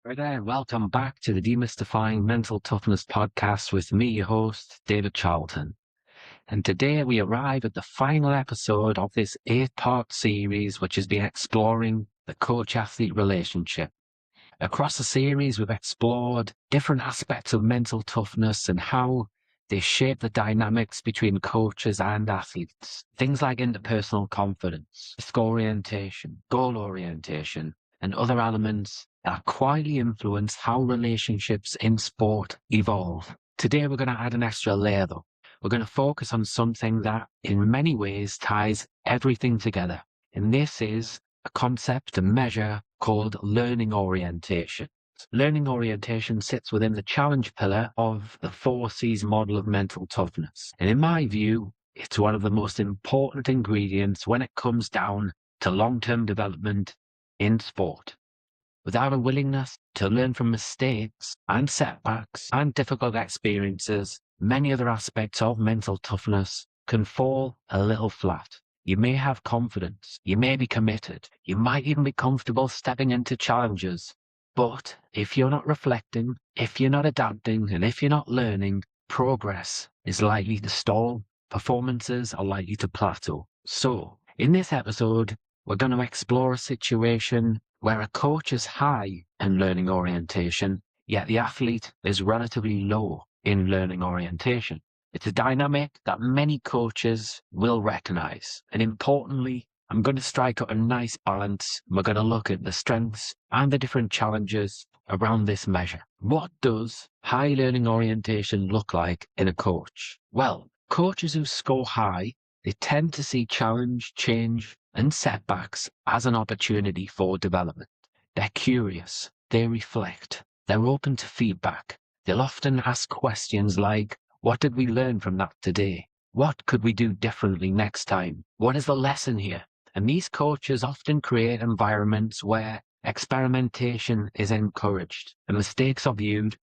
Right there, welcome back to the Demystifying Mental Toughness podcast with me, your host, David Charlton. And today we arrive at the final episode of this 8-part series, which has been exploring the coach-athlete relationship. Across the series, we've explored different aspects of mental toughness and how they shape the dynamics between coaches and athletes. Things like interpersonal confidence, risk orientation, goal orientation, and other elements that quietly influence how relationships in sport evolve. Today, we're going to add an extra layer, though. We're going to focus on something that, in many ways, ties everything together. And this is a concept, a measure called learning orientation. Learning orientation sits within the challenge pillar of the 4C's model of mental toughness. And in my view, it's one of the most important ingredients when it comes down to long-term development in sport. Without a willingness to learn from mistakes and setbacks and difficult experiences, many other aspects of mental toughness can fall a little flat. You may have confidence, you may be committed, you might even be comfortable stepping into challenges. But if you're not reflecting, if you're not adapting, and if you're not learning, progress is likely to stall, performances are likely to plateau. So, in this episode, we're going to explore a situation where a coach is high in learning orientation, yet the athlete is relatively low in learning orientation. It's a dynamic that many coaches will recognize. And importantly, I'm going to strike out a nice balance. We're going to look at the strengths and the different challenges around this measure. What does high learning orientation look like in a coach? Well, coaches who score high, they tend to see challenge, change, and setbacks as an opportunity for development. They're curious, they reflect, they're open to feedback. They'll often ask questions like, what did we learn from that today? What could we do differently next time? What is the lesson here? And these coaches often create environments where experimentation is encouraged and mistakes are viewed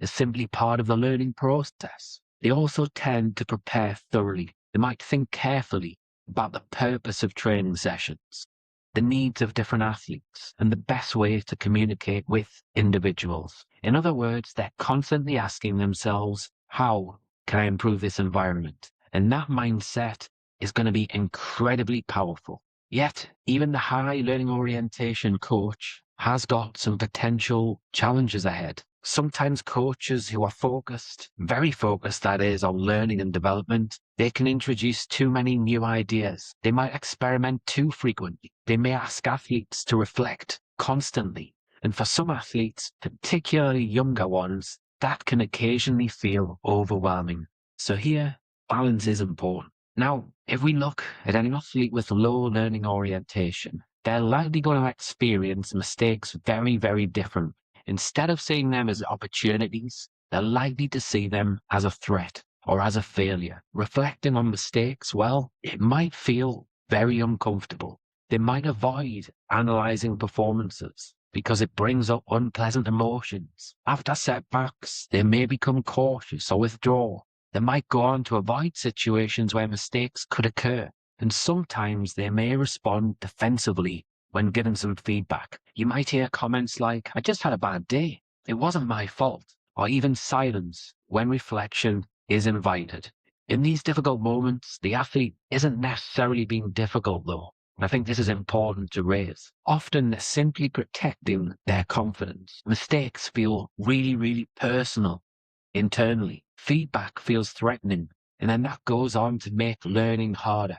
as simply part of the learning process. They also tend to prepare thoroughly. They might think carefully about the purpose of training sessions, the needs of different athletes, and the best way to communicate with individuals. In other words, they're constantly asking themselves, how can I improve this environment? And that mindset is going to be incredibly powerful. Yet, even the high learning orientation coach has got some potential challenges ahead. Sometimes coaches who are focused, very focused that is, on learning and development, they can introduce too many new ideas. They might experiment too frequently. They may ask athletes to reflect constantly. And for some athletes, particularly younger ones, that can occasionally feel overwhelming. So here, balance is important. Now, if we look at an athlete with low learning orientation, they're likely going to experience mistakes very, very different. Instead of seeing them as opportunities, they're likely to see them as a threat or as a failure. Reflecting on mistakes, well, it might feel very uncomfortable. They might avoid analyzing performances because it brings up unpleasant emotions. After setbacks, they may become cautious or withdraw. They might go on to avoid situations where mistakes could occur. And sometimes they may respond defensively when given some feedback. You might hear comments like, I just had a bad day. It wasn't my fault. Or even silence when reflection is invited. In these difficult moments, the athlete isn't necessarily being difficult though. I think this is important to raise. Often they're simply protecting their confidence. Mistakes feel really, really personal internally. Feedback feels threatening. And then that goes on to make learning harder.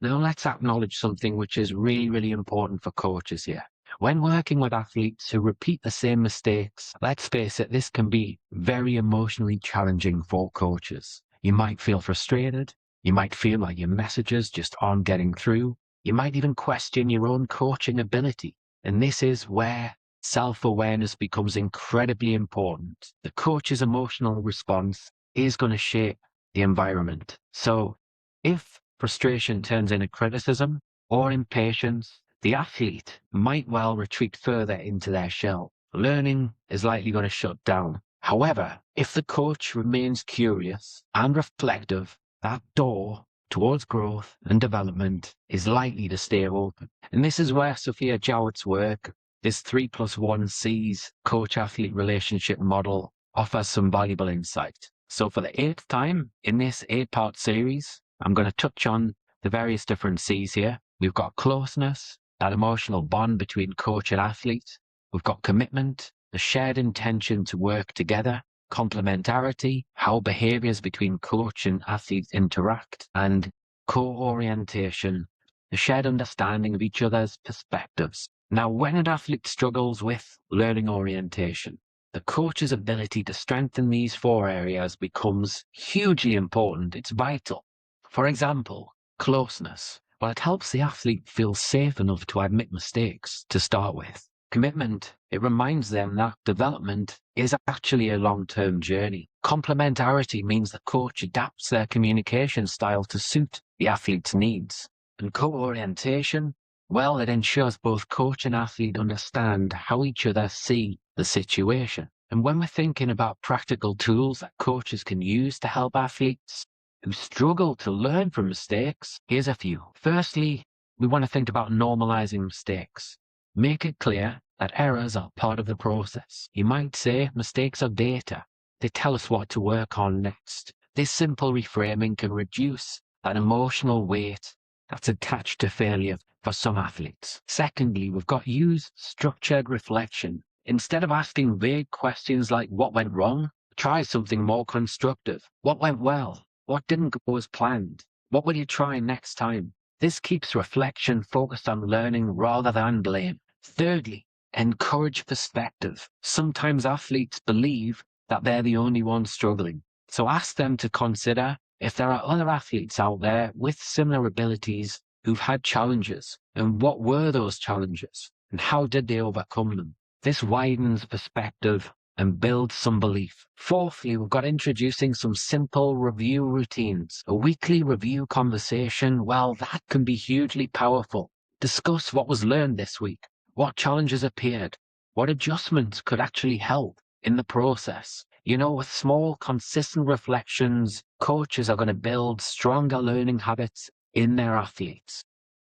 Now let's acknowledge something which is really, really important for coaches here. When working with athletes who repeat the same mistakes, let's face it, this can be very emotionally challenging for coaches. You might feel frustrated. You might feel like your messages just aren't getting through. You might even question your own coaching ability. And this is where self-awareness becomes incredibly important. The coach's emotional response is going to shape the environment. So if frustration turns into criticism or impatience, the athlete might well retreat further into their shell. Learning is likely going to shut down. However, if the coach remains curious and reflective, that door towards growth and development is likely to stay open. And this is where Sophia Jowett's work, this 3+1 C's coach-athlete relationship model offers some valuable insight. So for the 8th time in this 8-part series, I'm going to touch on the various different C's here. We've got closeness, that emotional bond between coach and athlete. We've got commitment, the shared intention to work together. Complementarity, how behaviors between coach and athlete interact. And co-orientation, the shared understanding of each other's perspectives. Now, when an athlete struggles with learning orientation, the coach's ability to strengthen these 4 areas becomes hugely important. It's vital. For example, closeness. Well, it helps the athlete feel safe enough to admit mistakes to start with. Commitment. It reminds them that development is actually a long-term journey. Complementarity means the coach adapts their communication style to suit the athlete's needs. And co-orientation, well, it ensures both coach and athlete understand how each other see the situation. And when we're thinking about practical tools that coaches can use to help athletes who struggle to learn from mistakes, here's a few. Firstly, we want to think about normalizing mistakes. Make it clear that errors are part of the process. You might say mistakes are data. They tell us what to work on next. This simple reframing can reduce that emotional weight that's attached to failure for some athletes. Secondly, we've got to use structured reflection. Instead of asking vague questions like what went wrong, try something more constructive. What went well? What didn't go as planned? What will you try next time? This keeps reflection focused on learning rather than blame. Thirdly, encourage perspective. Sometimes athletes believe that they're the only ones struggling. So ask them to consider if there are other athletes out there with similar abilities who've had challenges, and what were those challenges, and how did they overcome them? This widens perspective and builds some belief. Fourthly, we've got introducing some simple review routines. A weekly review conversation, well, that can be hugely powerful. Discuss what was learned this week, what challenges appeared, what adjustments could actually help in the process. You know, with small, consistent reflections, coaches are going to build stronger learning habits in their athletes.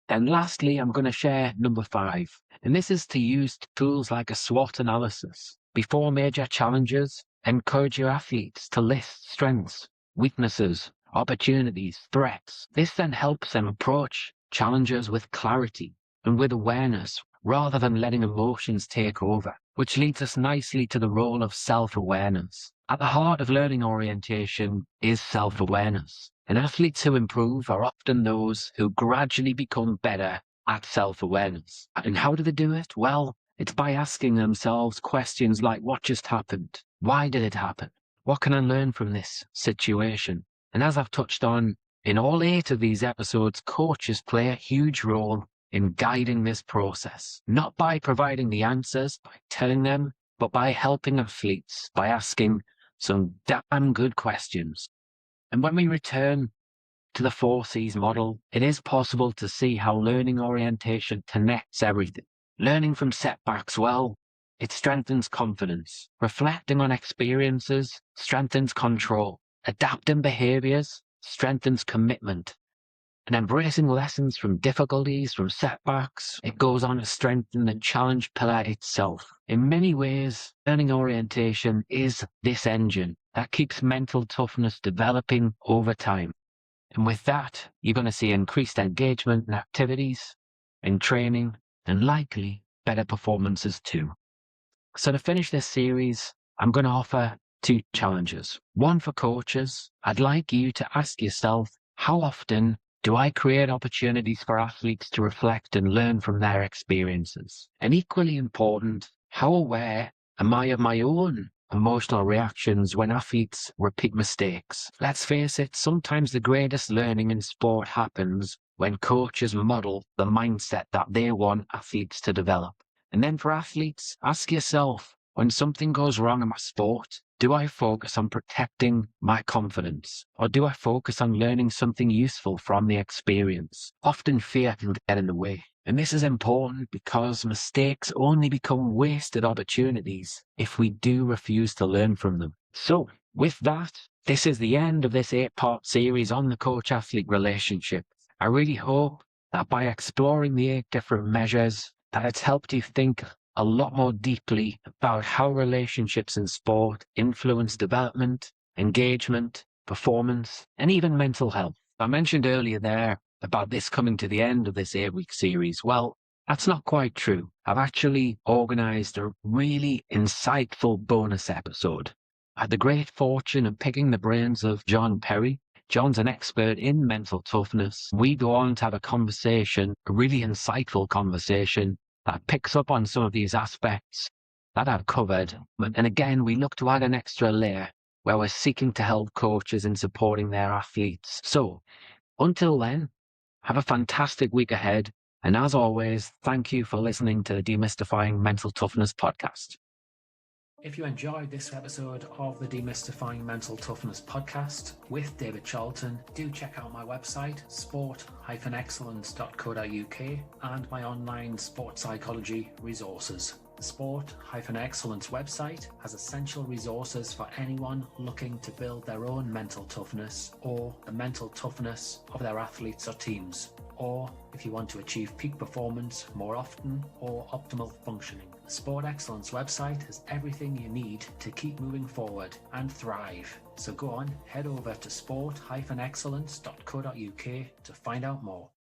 And lastly, I'm going to share number 5, and this is to use tools like a SWOT analysis. Before major challenges, encourage your athletes to list strengths, weaknesses, opportunities, threats. This then helps them approach challenges with clarity and with awareness, rather than letting emotions take over, which leads us nicely to the role of self-awareness. At the heart of learning orientation is self-awareness, and athletes who improve are often those who gradually become better at self-awareness. And how do they do it? Well, it's by asking themselves questions like, what just happened? Why did it happen? What can I learn from this situation? And as I've touched on in all 8 of these episodes, coaches play a huge role in guiding this process, not by providing the answers, by telling them, but by helping athletes, by asking some damn good questions. And when we return to the 4C's model, it is possible to see how learning orientation connects everything. Learning from setbacks, well, it strengthens confidence. Reflecting on experiences strengthens control. Adapting behaviors strengthens commitment. And embracing lessons from difficulties, from setbacks, it goes on to strengthen the challenge pillar itself. In many ways, learning orientation is this engine that keeps mental toughness developing over time. And with that, you're going to see increased engagement in activities, in training, and likely better performances too. So to finish this series, I'm going to offer 2 challenges. One for coaches. I'd like you to ask yourself, how often do I create opportunities for athletes to reflect and learn from their experiences? And equally important, how aware am I of my own emotional reactions when athletes repeat mistakes? Let's face it, sometimes the greatest learning in sport happens when coaches model the mindset that they want athletes to develop. And then for athletes, ask yourself, when something goes wrong in my sport, do I focus on protecting my confidence, or do I focus on learning something useful from the experience? Often fear can get in the way. And this is important because mistakes only become wasted opportunities if we do refuse to learn from them. So, with that, this is the end of this 8-part series on the coach-athlete relationship. I really hope that by exploring the 8 different measures, that it's helped you think a lot more deeply about how relationships in sport influence development, engagement, performance, and even mental health. I mentioned earlier there about this coming to the end of this 8-week series. Well, that's not quite true. I've actually organized a really insightful bonus episode. I had the great fortune of picking the brains of John Perry. John's an expert in mental toughness. We go on to have a conversation, a really insightful conversation that picks up on some of these aspects that I've covered. And again, we look to add an extra layer where we're seeking to help coaches in supporting their athletes. So until then, have a fantastic week ahead. And as always, thank you for listening to the Demystifying Mental Toughness podcast. If you enjoyed this episode of the Demystifying Mental Toughness podcast with David Charlton, do check out my website, sport-excellence.co.uk, and my online sport psychology resources. The Sport-Excellence website has essential resources for anyone looking to build their own mental toughness or the mental toughness of their athletes or teams, or if you want to achieve peak performance more often or optimal functioning. The Sport Excellence website has everything you need to keep moving forward and thrive. So go on, head over to sport-excellence.co.uk to find out more.